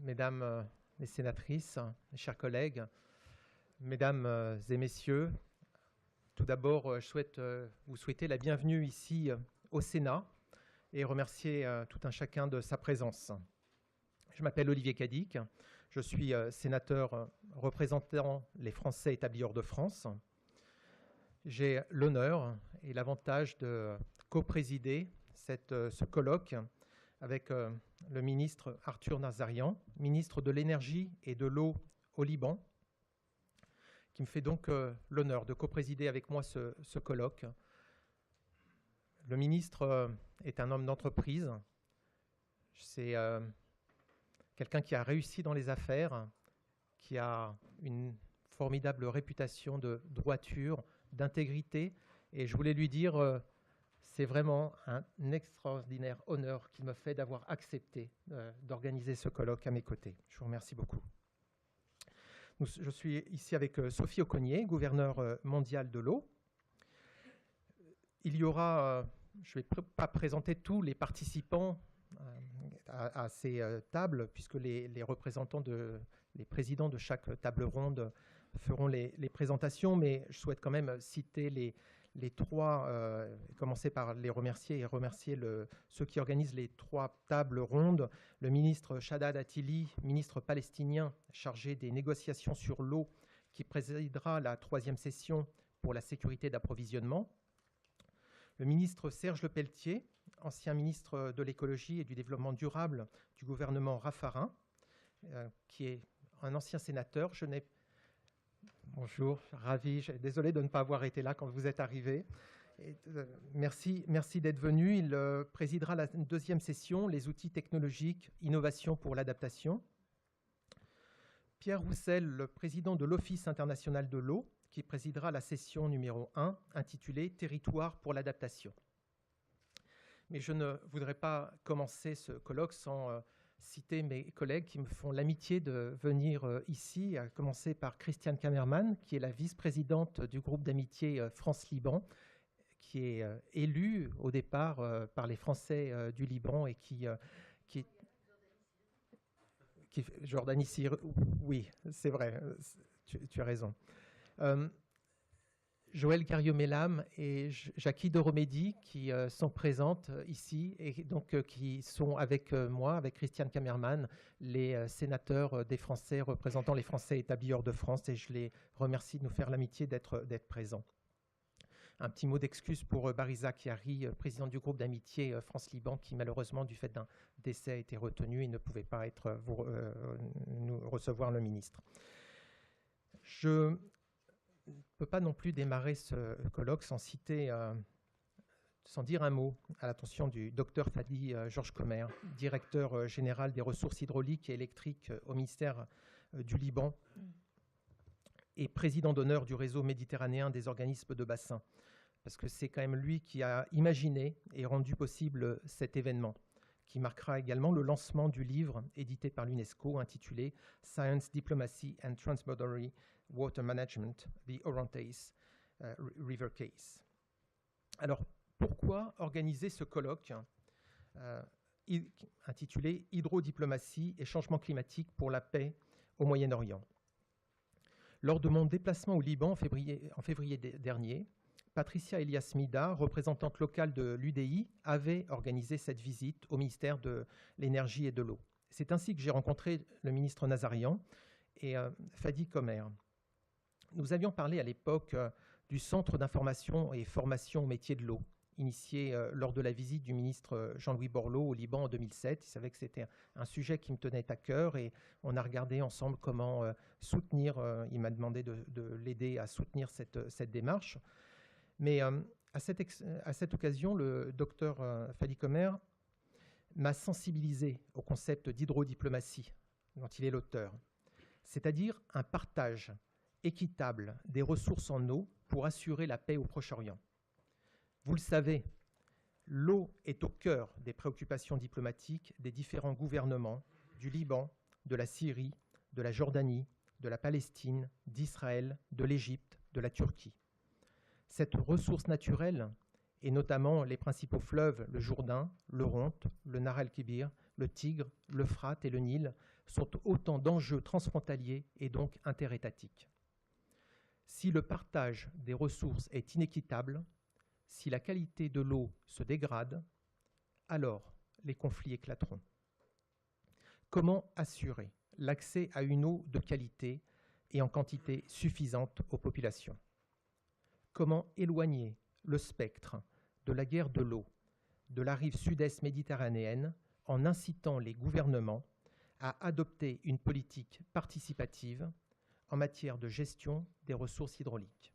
mesdames les sénatrices, mes chers collègues, mesdames et messieurs, tout d'abord, je souhaite vous souhaiter la bienvenue ici au Sénat et remercier tout un chacun de sa présence. Je m'appelle Olivier Cadic, je suis sénateur représentant les Français établis hors de France. J'ai l'honneur et l'avantage de co-présider ce colloque avec le ministre Arthur Nazarian, ministre de l'Énergie et de l'Eau au Liban, qui me fait donc l'honneur de co-présider avec moi ce colloque. Le ministre est un homme d'entreprise. C'est quelqu'un qui a réussi dans les affaires, qui a une formidable réputation de droiture, d'intégrité. Et je voulais lui dire, c'est vraiment un extraordinaire honneur qu'il me fait d'avoir accepté d'organiser ce colloque à mes côtés. Je vous remercie beaucoup. Je suis ici avec Sophie Oconnier, gouverneure mondiale de l'eau. Il y aura, je ne vais pas présenter tous les participants à ces tables, puisque les représentants, les présidents de chaque table ronde feront les présentations, mais je souhaite quand même citer les trois, commencer par les remercier et remercier ceux qui organisent les trois tables rondes. Le ministre Shadad Attili, ministre palestinien chargé des négociations sur l'eau, qui présidera la 3e session pour la sécurité d'approvisionnement. Le ministre Serge Lepelletier, ancien ministre de l'écologie et du développement durable du gouvernement Raffarin, qui est un ancien sénateur. Bonjour, ravi, désolé de ne pas avoir été là quand vous êtes arrivé. Merci d'être venu. Il présidera la 2e session, les outils technologiques, innovation pour l'adaptation. Pierre Roussel, le président de l'Office international de l'eau, qui présidera la session numéro 1, intitulée « Territoire pour l'adaptation ». Mais je ne voudrais pas commencer ce colloque sans citer mes collègues qui me font l'amitié de venir ici, à commencer par Christiane Kamerman, qui est la vice-présidente du groupe d'amitié France-Liban, qui est élue au départ par les Français du Liban et qui Jordanie Syrie, oui, c'est vrai, tu as raison. Joël Garriot-Mellam et Jackie Doromédi qui sont présentes ici et donc qui sont avec moi, avec Christiane Kamerman, les sénateurs des Français représentant les Français établis hors de France, et je les remercie de nous faire l'amitié d'être présents. Un petit mot d'excuse pour Bariza Chiari, président du groupe d'amitié France-Liban, qui malheureusement, du fait d'un décès, a été retenu et ne pouvait pas nous recevoir le ministre. Je ne peux pas non plus démarrer ce colloque sans dire un mot à l'attention du docteur Fadi Georges Comer, directeur général des ressources hydrauliques et électriques au ministère du Liban et président d'honneur du réseau méditerranéen des organismes de bassin, parce que c'est quand même lui qui a imaginé et rendu possible cet événement, qui marquera également le lancement du livre édité par l'UNESCO intitulé « Science, Diplomacy and Transboundary Water Management, the Orontes River Case ». Alors, pourquoi organiser ce colloque intitulé « Hydrodiplomatie et changement climatique pour la paix au Moyen-Orient ». Lors de mon déplacement au Liban en février dernier, Patricia Elias Mida, représentante locale de l'UDI, avait organisé cette visite au ministère de l'Énergie et de l'Eau. C'est ainsi que j'ai rencontré le ministre Nazarian et Fadi Comer. Nous avions parlé à l'époque du Centre d'information et formation au métier de l'eau, initié lors de la visite du ministre Jean-Louis Borloo au Liban en 2007. Il savait que c'était un sujet qui me tenait à cœur et on a regardé ensemble comment soutenir, il m'a demandé de l'aider à soutenir cette démarche. Mais à cette occasion, le docteur Fadi Comer m'a sensibilisé au concept d'hydrodiplomatie dont il est l'auteur, c'est-à-dire un partage équitable des ressources en eau pour assurer la paix au Proche-Orient. Vous le savez, l'eau est au cœur des préoccupations diplomatiques des différents gouvernements du Liban, de la Syrie, de la Jordanie, de la Palestine, d'Israël, de l'Égypte, de la Turquie. Cette ressource naturelle, et notamment les principaux fleuves, le Jourdain, l'Oronte, le Nahr el-Kébir, le Tigre, l'Euphrate et le Nil, sont autant d'enjeux transfrontaliers et donc interétatiques. Si le partage des ressources est inéquitable, si la qualité de l'eau se dégrade, alors les conflits éclateront. Comment assurer l'accès à une eau de qualité et en quantité suffisante aux populations? Comment éloigner le spectre de la guerre de l'eau de la rive sud-est méditerranéenne en incitant les gouvernements à adopter une politique participative en matière de gestion des ressources hydrauliques?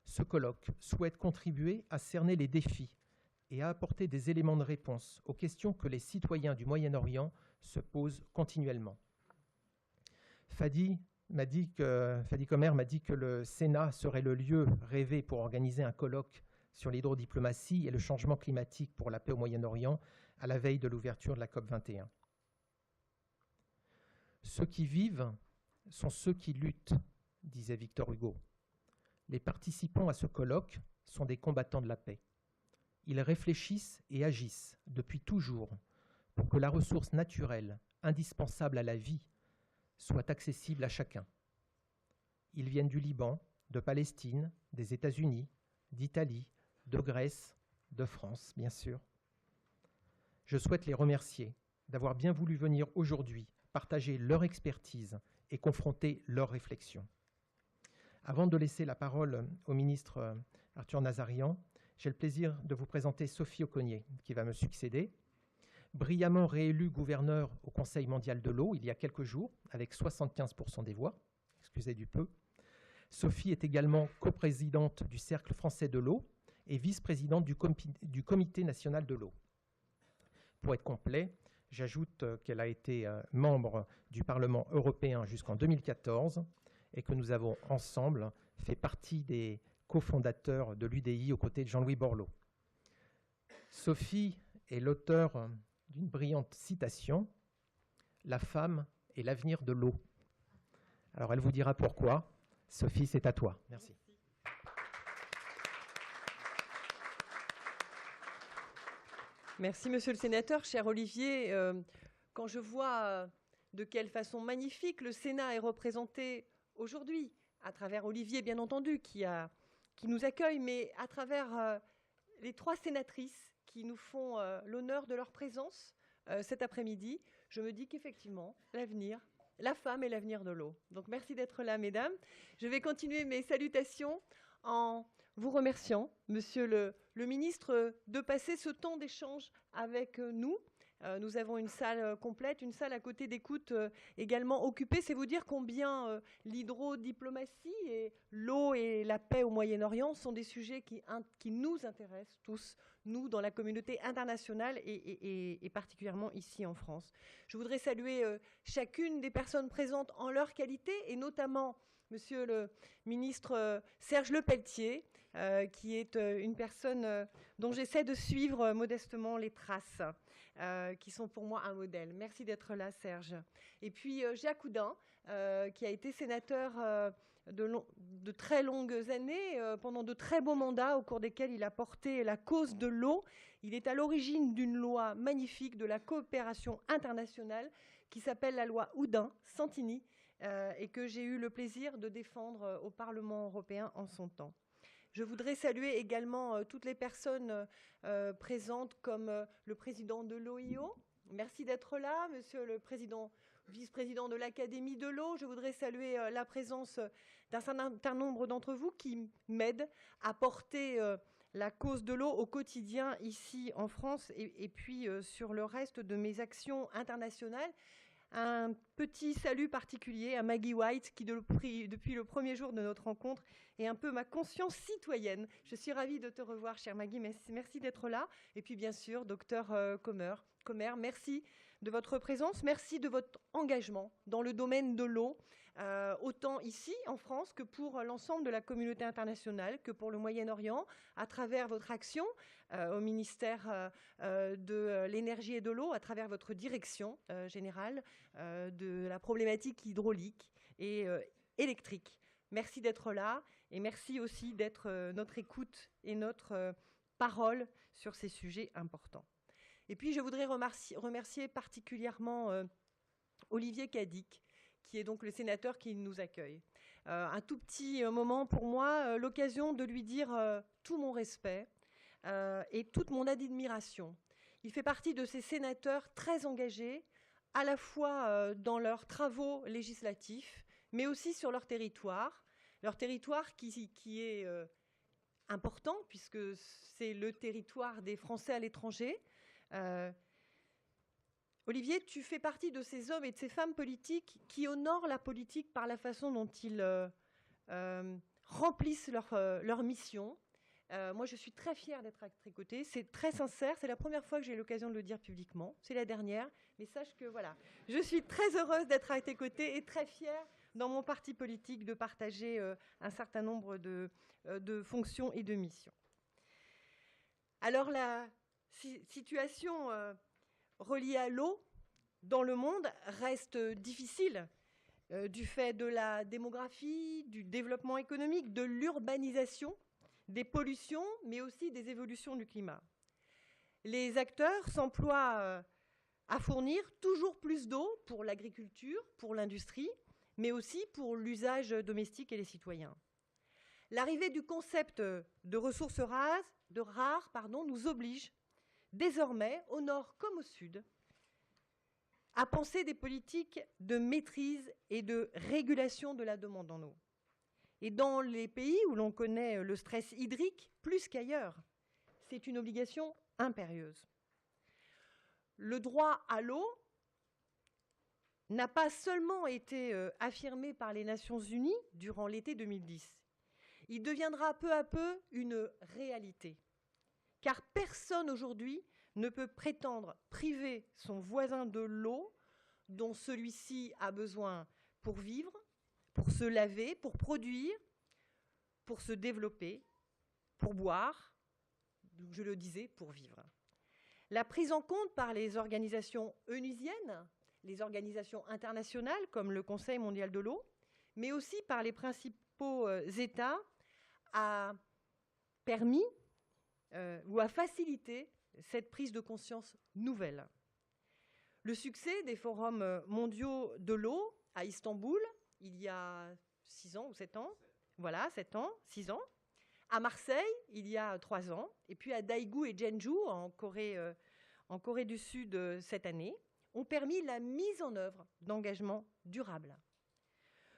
Ce colloque souhaite contribuer à cerner les défis et à apporter des éléments de réponse aux questions que les citoyens du Moyen-Orient se posent continuellement. Fadi Comer m'a dit que le Sénat serait le lieu rêvé pour organiser un colloque sur l'hydrodiplomatie et le changement climatique pour la paix au Moyen-Orient à la veille de l'ouverture de la COP21. Ceux qui vivent sont ceux qui luttent, disait Victor Hugo. Les participants à ce colloque sont des combattants de la paix. Ils réfléchissent et agissent depuis toujours pour que la ressource naturelle indispensable à la vie soit accessible à chacun. Ils viennent du Liban, de Palestine, des États-Unis, d'Italie, de Grèce, de France, bien sûr. Je souhaite les remercier d'avoir bien voulu venir aujourd'hui partager leur expertise et confronter leurs réflexions. Avant de laisser la parole au ministre Arthur Nazarian, j'ai le plaisir de vous présenter Sophie Okonye, qui va me succéder. Brillamment réélue gouverneur au Conseil mondial de l'eau il y a quelques jours, avec 75% des voix, excusez du peu. Sophie est également coprésidente du Cercle français de l'eau et vice-présidente du Comité national de l'eau. Pour être complet, j'ajoute qu'elle a été membre du Parlement européen jusqu'en 2014 et que nous avons ensemble fait partie des cofondateurs de l'UDI aux côtés de Jean-Louis Borloo. Sophie est l'auteur d'une brillante citation « La femme est l'avenir de l'eau ». Alors elle vous dira pourquoi. Sophie, c'est à toi. Merci. Merci, monsieur le sénateur. Cher Olivier, quand je vois de quelle façon magnifique le Sénat est représenté aujourd'hui, à travers Olivier, bien entendu, qui nous accueille, mais à travers les 3 sénatrices qui nous font l'honneur de leur présence cet après-midi, je me dis qu'effectivement, la femme est l'avenir de l'eau. Donc merci d'être là, mesdames. Je vais continuer mes salutations en vous remerciant, monsieur le ministre, de passer ce temps d'échange avec nous. Nous avons une salle complète, une salle à côté d'écoute également occupée. C'est vous dire combien l'hydrodiplomatie et l'eau et la paix au Moyen-Orient sont des sujets qui nous intéressent tous, nous, dans la communauté internationale et particulièrement ici en France. Je voudrais saluer chacune des personnes présentes en leur qualité et notamment monsieur le ministre Serge Lepelletier, qui est une personne dont j'essaie de suivre modestement les traces, qui sont pour moi un modèle. Merci d'être là, Serge. Et puis Jacques Oudin, qui a été sénateur de très longues années, pendant de très beaux mandats au cours desquels il a porté la cause de l'eau. Il est à l'origine d'une loi magnifique de la coopération internationale qui s'appelle la loi Oudin-Santini, et que j'ai eu le plaisir de défendre au Parlement européen en son temps. Je voudrais saluer également toutes les personnes présentes comme le président de l'OIO. Merci d'être là, monsieur le vice-président de l'Académie de l'eau. Je voudrais saluer la présence d'un certain nombre d'entre vous qui m'aident à porter la cause de l'eau au quotidien ici en France et puis sur le reste de mes actions internationales. Un petit salut particulier à Maggie White qui, depuis le premier jour de notre rencontre, est un peu ma conscience citoyenne. Je suis ravie de te revoir, chère Maggie. Merci d'être là. Et puis, bien sûr, docteur Comer, merci de votre présence. Merci de votre engagement dans le domaine de l'eau, autant ici, en France, que pour l'ensemble de la communauté internationale, que pour le Moyen-Orient, à travers votre action au ministère de l'énergie et de l'eau, à travers votre direction générale de la problématique hydraulique et électrique. Merci d'être là et merci aussi d'être notre écoute et notre parole sur ces sujets importants. Et puis je voudrais remercier particulièrement Olivier Cadic, qui est donc le sénateur qui nous accueille. Un tout petit moment pour moi, l'occasion de lui dire tout mon respect et toute mon admiration. Il fait partie de ces sénateurs très engagés, à la fois dans leurs travaux législatifs, mais aussi sur leur territoire qui est important, puisque c'est le territoire des Français à l'étranger. Olivier, tu fais partie de ces hommes et de ces femmes politiques qui honorent la politique par la façon dont ils remplissent leur mission. Moi, je suis très fière d'être à tes côtés. C'est très sincère. C'est la première fois que j'ai l'occasion de le dire publiquement. C'est la dernière. Mais sache que, voilà, je suis très heureuse d'être à tes côtés et très fière dans mon parti politique de partager un certain nombre de fonctions et de missions. Alors, la situation reliée à l'eau dans le monde reste difficile du fait de la démographie, du développement économique, de l'urbanisation, des pollutions, mais aussi des évolutions du climat. Les acteurs s'emploient à fournir toujours plus d'eau pour l'agriculture, pour l'industrie, mais aussi pour l'usage domestique et les citoyens. L'arrivée du concept de ressources rares nous oblige désormais, au nord comme au sud, à penser des politiques de maîtrise et de régulation de la demande en eau. Et dans les pays où l'on connaît le stress hydrique, plus qu'ailleurs, c'est une obligation impérieuse. Le droit à l'eau n'a pas seulement été affirmé par les Nations Unies durant l'été 2010. Il deviendra peu à peu une réalité. Car personne aujourd'hui ne peut prétendre priver son voisin de l'eau dont celui-ci a besoin pour vivre, pour se laver, pour produire, pour se développer, pour boire, je le disais, pour vivre. La prise en compte par les organisations onusiennes, les organisations internationales comme le Conseil mondial de l'eau, mais aussi par les principaux États, a permis ou a facilité cette prise de conscience nouvelle. Le succès des forums mondiaux de l'eau à Istanbul, il y a 6 ans ou 7 ans, voilà, 7 ans, 6 ans, à Marseille, il y a 3 ans, et puis à Daegu et Jeonju, en Corée du Sud cette année, ont permis la mise en œuvre d'engagements durables.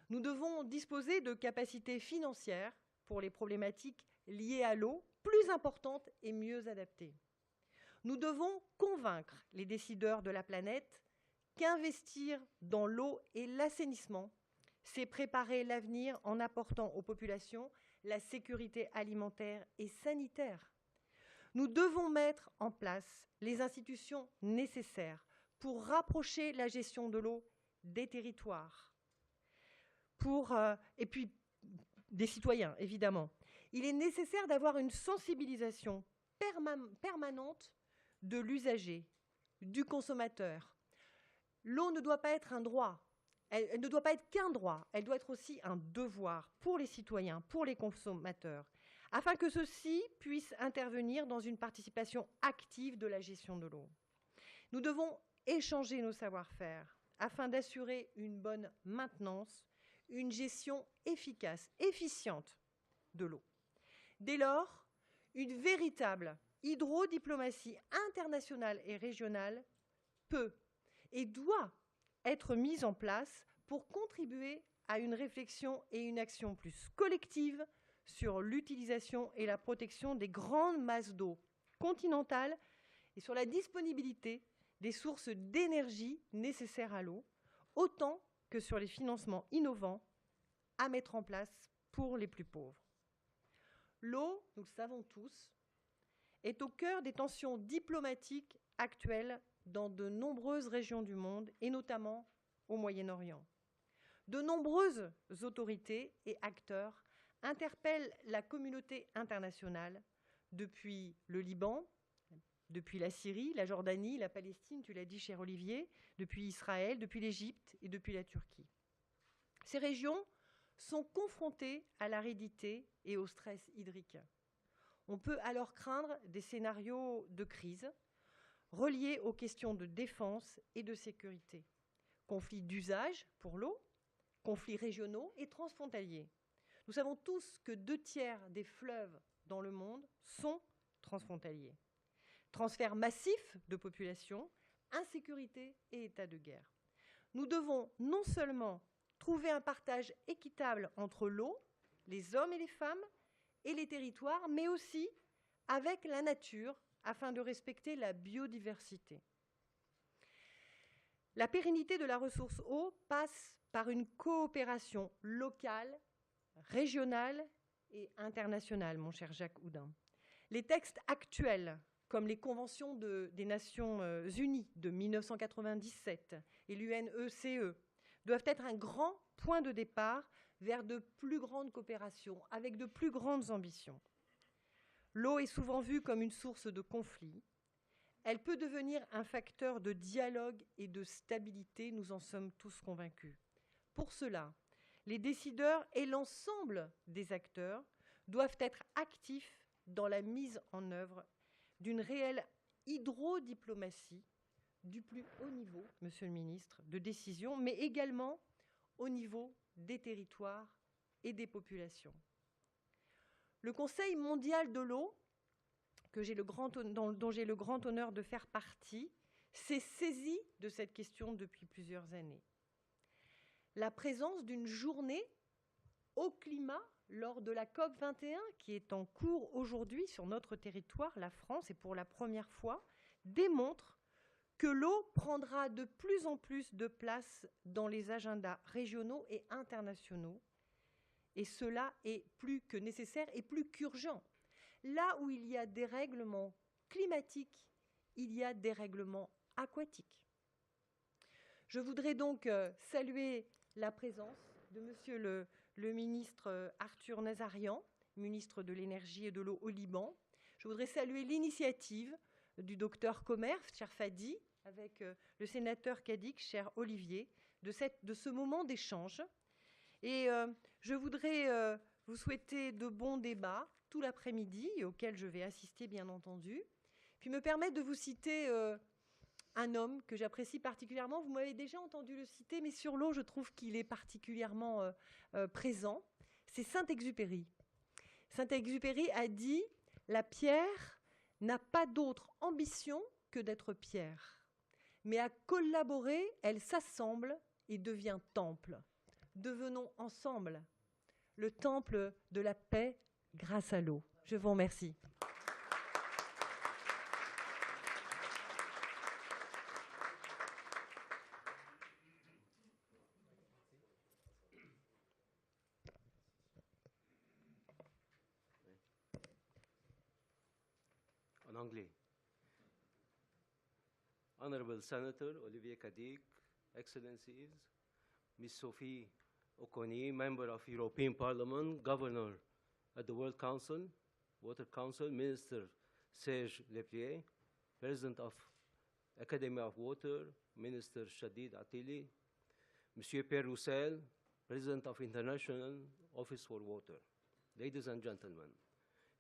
Nous devons disposer de capacités financières pour les problématiques liées à l'eau, plus importantes et mieux adaptées. Nous devons convaincre les décideurs de la planète qu'investir dans l'eau et l'assainissement, c'est préparer l'avenir en apportant aux populations la sécurité alimentaire et sanitaire. Nous devons mettre en place les institutions nécessaires pour rapprocher la gestion de l'eau des territoires, et puis des citoyens, évidemment. Il est nécessaire d'avoir une sensibilisation permanente de l'usager, du consommateur. L'eau ne doit pas être un droit, elle ne doit pas être qu'un droit, elle doit être aussi un devoir pour les citoyens, pour les consommateurs, afin que ceux-ci puissent intervenir dans une participation active de la gestion de l'eau. Nous devons échanger nos savoir-faire afin d'assurer une bonne maintenance, une gestion efficace, efficiente de l'eau. Dès lors, une véritable hydrodiplomatie internationale et régionale peut et doit être mise en place pour contribuer à une réflexion et une action plus collective sur l'utilisation et la protection des grandes masses d'eau continentales et sur la disponibilité des sources d'énergie nécessaires à l'eau, autant que sur les financements innovants à mettre en place pour les plus pauvres. L'eau, nous le savons tous, est au cœur des tensions diplomatiques actuelles dans de nombreuses régions du monde, et notamment au Moyen-Orient. De nombreuses autorités et acteurs interpellent la communauté internationale depuis le Liban, depuis la Syrie, la Jordanie, la Palestine, tu l'as dit, cher Olivier, depuis Israël, depuis l'Égypte et depuis la Turquie. Ces régions sont confrontées à l'aridité et au stress hydrique. On peut alors craindre des scénarios de crise reliés aux questions de défense et de sécurité. conflits d'usage pour l'eau, conflits régionaux et transfrontaliers. Nous savons tous que 2/3 des fleuves dans le monde sont transfrontaliers. Transfert massif de population, insécurité et état de guerre. Nous devons non seulement trouver un partage équitable entre l'eau, les hommes et les femmes, et les territoires, mais aussi avec la nature, afin de respecter la biodiversité. La pérennité de la ressource eau passe par une coopération locale, régionale et internationale, mon cher Jacques Oudin. Les textes actuels, comme les conventions des Nations Unies de 1997 et l'UNECE, doivent être un grand point de départ vers de plus grandes coopérations, avec de plus grandes ambitions. L'eau est souvent vue comme une source de conflit. Elle peut devenir un facteur de dialogue et de stabilité, nous en sommes tous convaincus. Pour cela, les décideurs et l'ensemble des acteurs doivent être actifs dans la mise en œuvre d'une réelle hydrodiplomatie du plus haut niveau, Monsieur le Ministre, de décision, mais également au niveau des territoires et des populations. Le Conseil mondial de l'eau, dont j'ai le grand honneur de faire partie, s'est saisi de cette question depuis plusieurs années. La présence d'une journée au climat lors de la COP21, qui est en cours aujourd'hui sur notre territoire, la France, et pour la première fois, démontre que l'eau prendra de plus en plus de place dans les agendas régionaux et internationaux. Et cela est plus que nécessaire et plus qu'urgent. Là où il y a des règlements climatiques, il y a des règlements aquatiques. Je voudrais donc saluer la présence de Monsieur le ministre Arthur Nazarian, ministre de l'Énergie et de l'Eau au Liban. Je voudrais saluer l'initiative du docteur Commerce, cher Fadi, avec le sénateur Cadic, cher Olivier, de ce moment d'échange. Et je voudrais vous souhaiter de bons débats tout l'après-midi, auxquels je vais assister bien entendu, puis me permettre de vous citer un homme que j'apprécie particulièrement. Vous m'avez déjà entendu le citer, mais sur l'eau, je trouve qu'il est particulièrement présent. C'est Saint-Exupéry. Saint-Exupéry a dit « La pierre n'a pas d'autre ambition que d'être pierre. Mais à collaborer, elle s'assemble et devient temple. Devenons ensemble le temple de la paix grâce à l'eau. » Je vous remercie. En anglais. Honorable Senator Olivier Cadic, Excellencies, Ms. Sophie Oconi, Member of European Parliament, Governor at the World Council, Water Council, Minister Serge Leplier, President of Academy of Water, Minister Shadid Attili, Monsieur Pierre Roussel, President of International Office for Water. Ladies and gentlemen,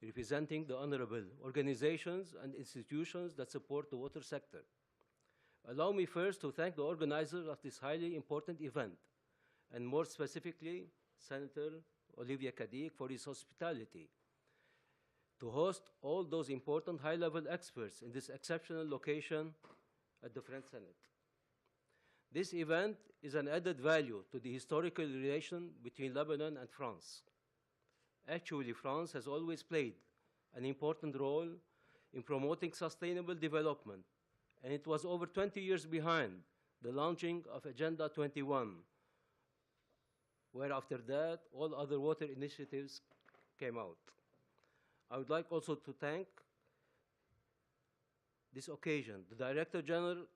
representing the honorable organizations and institutions that support the water sector, allow me first to thank the organizers of this highly important event, and more specifically, Senator Olivier Cadic for his hospitality to host all those important high-level experts in this exceptional location at the French Senate. This event is an added value to the historical relation between Lebanon and France. Actually, France has always played an important role in promoting sustainable development, and it was over 20 years behind the launching of Agenda 21, where after that, all other water initiatives came out. I would like also to thank this occasion the Director General,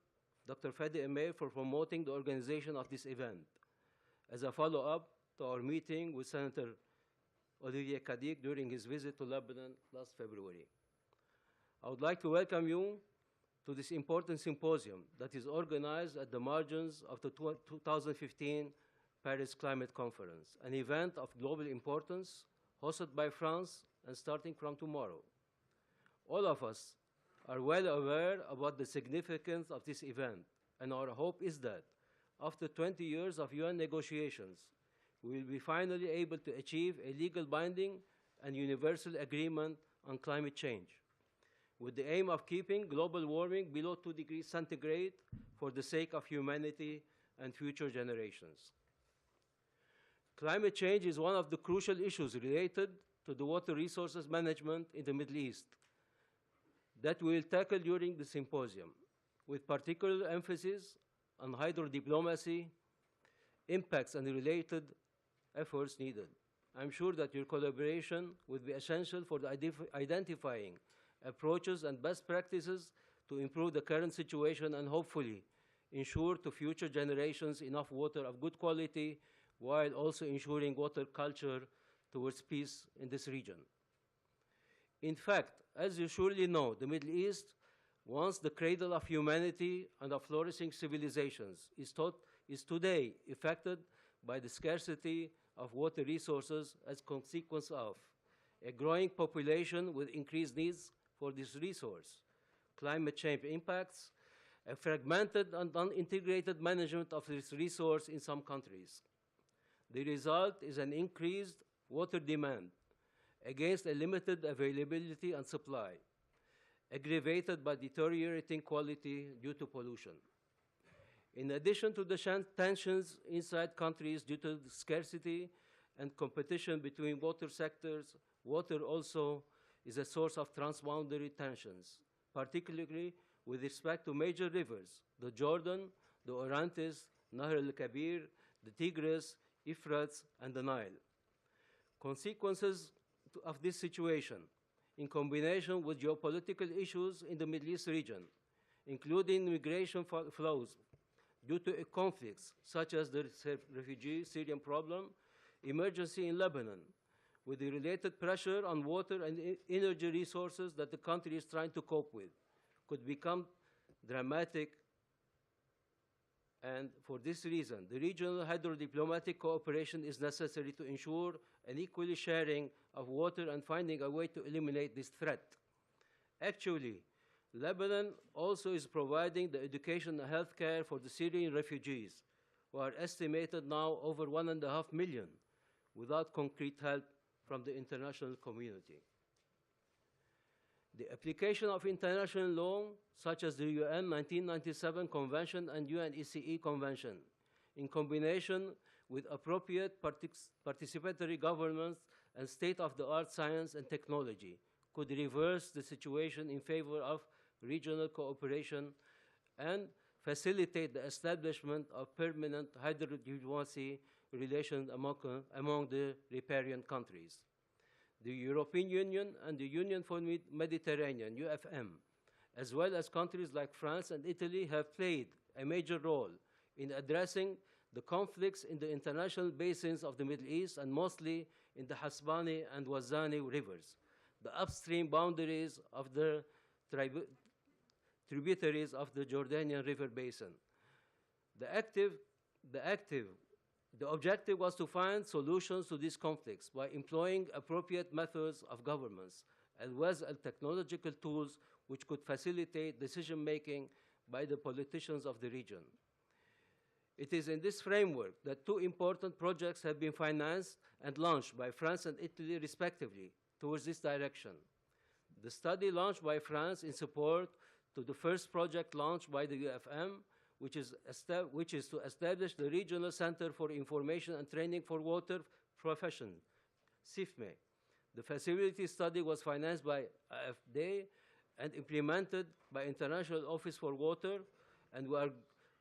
Dr. Fadi Emir, for promoting the organization of this event as a follow-up to our meeting with Senator Olivier Cadic during his visit to Lebanon last February. I would like to welcome you to this important symposium that is organized at the margins of the 2015 Paris Climate Conference, an event of global importance hosted by France and starting from tomorrow. All of us are well aware about the significance of this event, and our hope is that after 20 years of UN negotiations, we will be finally able to achieve a legal binding and universal agreement on climate change, with the aim of keeping global warming below 2 degrees centigrade for the sake of humanity and future generations. Climate change is one of the crucial issues related to the water resources management in the Middle East that we will tackle during the symposium, with particular emphasis on hydrodiplomacy, impacts, and related efforts needed. I'm sure that your collaboration will be essential for identifying approaches and best practices to improve the current situation and hopefully ensure to future generations enough water of good quality while also ensuring water culture towards peace in this region. In fact, as you surely know, the Middle East, once the cradle of humanity and of flourishing civilizations, is today affected by the scarcity of water resources as a consequence of a growing population with increased needs for this resource, climate change impacts, a fragmented and unintegrated management of this resource in some countries. The result is an increased water demand against a limited availability and supply, aggravated by deteriorating quality due to pollution. In addition to the tensions inside countries due to the scarcity and competition between water sectors, water also is a source of transboundary tensions, particularly with respect to major rivers, the Jordan, the Orontes, Nahr al-Kabir, the Tigris, Euphrates, and the Nile. Consequences of this situation, in combination with geopolitical issues in the Middle East region, including migration flows due to conflicts such as the refugee Syrian problem, emergency in Lebanon, with the related pressure on water and energy resources that the country is trying to cope with, could become dramatic. And for this reason, the regional hydrodiplomatic cooperation is necessary to ensure an equal sharing of water and finding a way to eliminate this threat. Actually, Lebanon also is providing the education and health care for the Syrian refugees, who are estimated now over 1.5 million, without concrete help from the international community. The application of international law, such as the UN 1997 Convention and UNECE Convention, in combination with appropriate participatory governance and state-of-the-art science and technology, could reverse the situation in favor of regional cooperation and facilitate the establishment of permanent hydrodiplomacy relations among the riparian countries. The European Union and the Union for the Mediterranean, UFM, as well as countries like France and Italy, have played a major role in addressing the conflicts in the international basins of the Middle East and mostly in the Hasbani and Wazani rivers, the upstream boundaries of the tributaries of the Jordanian River Basin. The objective was to find solutions to these conflicts by employing appropriate methods of governance, as well as technological tools which could facilitate decision-making by the politicians of the region. It is in this framework that two important projects have been financed and launched by France and Italy, respectively, towards this direction. The study launched by France in support to the first project launched by the UFM, which is to establish the Regional Center for Information and Training for Water Profession, CIFME. The feasibility study was financed by AFD and implemented by International Office for Water, and we are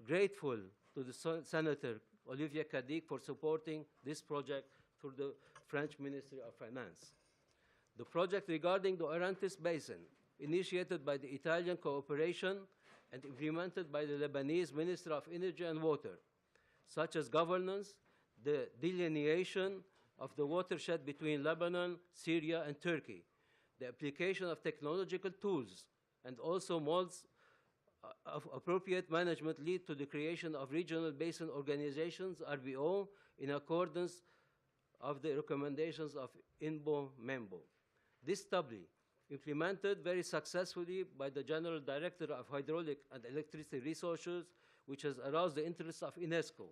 grateful to the Senator Olivier Cadic for supporting this project through the French Ministry of Finance. The project regarding the Orontes Basin, initiated by the Italian cooperation and implemented by the Lebanese Ministry of Energy and Water, such as governance, the delineation of the watershed between Lebanon, Syria, and Turkey, the application of technological tools, and also modes of appropriate management lead to the creation of regional basin organizations, RBO, in accordance of the recommendations of INBO-MEMBO. This study, implemented very successfully by the General Director of Hydraulic and Electricity Resources, which has aroused the interest of UNESCO,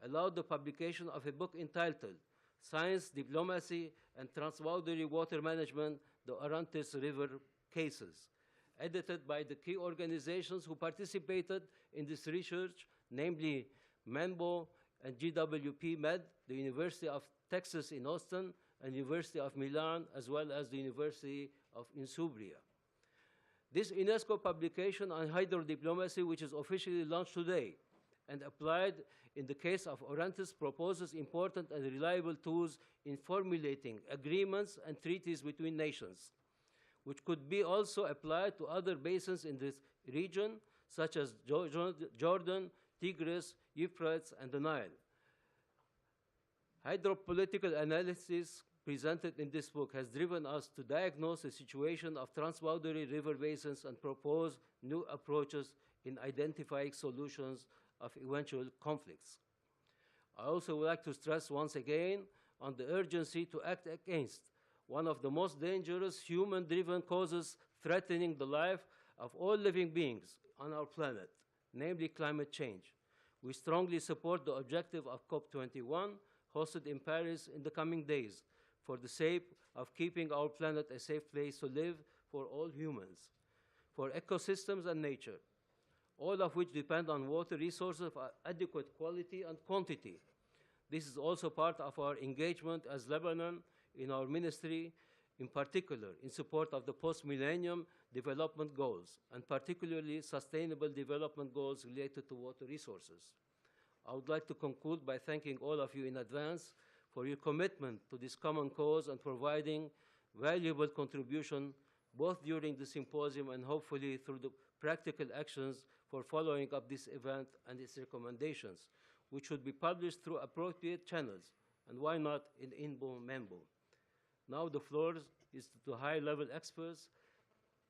allowed the publication of a book entitled Science, Diplomacy, and Transboundary Water Management, the Orontes River Cases, edited by the key organizations who participated in this research, namely MENBO and GWP Med, the University of Texas in Austin, and University of Milan, as well as the University of Insubria. This UNESCO publication on hydrodiplomacy, which is officially launched today and applied in the case of Orontes, proposes important and reliable tools in formulating agreements and treaties between nations, which could be also applied to other basins in this region, such as Jordan, Tigris, Euphrates, and the Nile. Hydropolitical analysis presented in this book has driven us to diagnose the situation of transboundary river basins and propose new approaches in identifying solutions of eventual conflicts. I also would like to stress once again on the urgency to act against one of the most dangerous human-driven causes threatening the life of all living beings on our planet, namely climate change. We strongly support the objective of COP21, hosted in Paris in the coming days, for the sake of keeping our planet a safe place to live for all humans, for ecosystems and nature, all of which depend on water resources of adequate quality and quantity. This is also part of our engagement as Lebanon in our ministry, in particular in support of the post-millennium development goals, and particularly sustainable development goals related to water resources. I would like to conclude by thanking all of you in advance for your commitment to this common cause and providing valuable contribution both during the symposium and hopefully through the practical actions for following up this event and its recommendations, which should be published through appropriate channels, and why not in INBO MENBO. Now the floor is to high-level experts,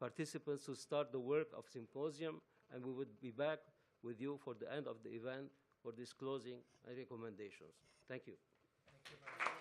participants who start the work of symposium, and we would be back with you for the end of the event for disclosing and recommendations. Thank you. Thank you very much.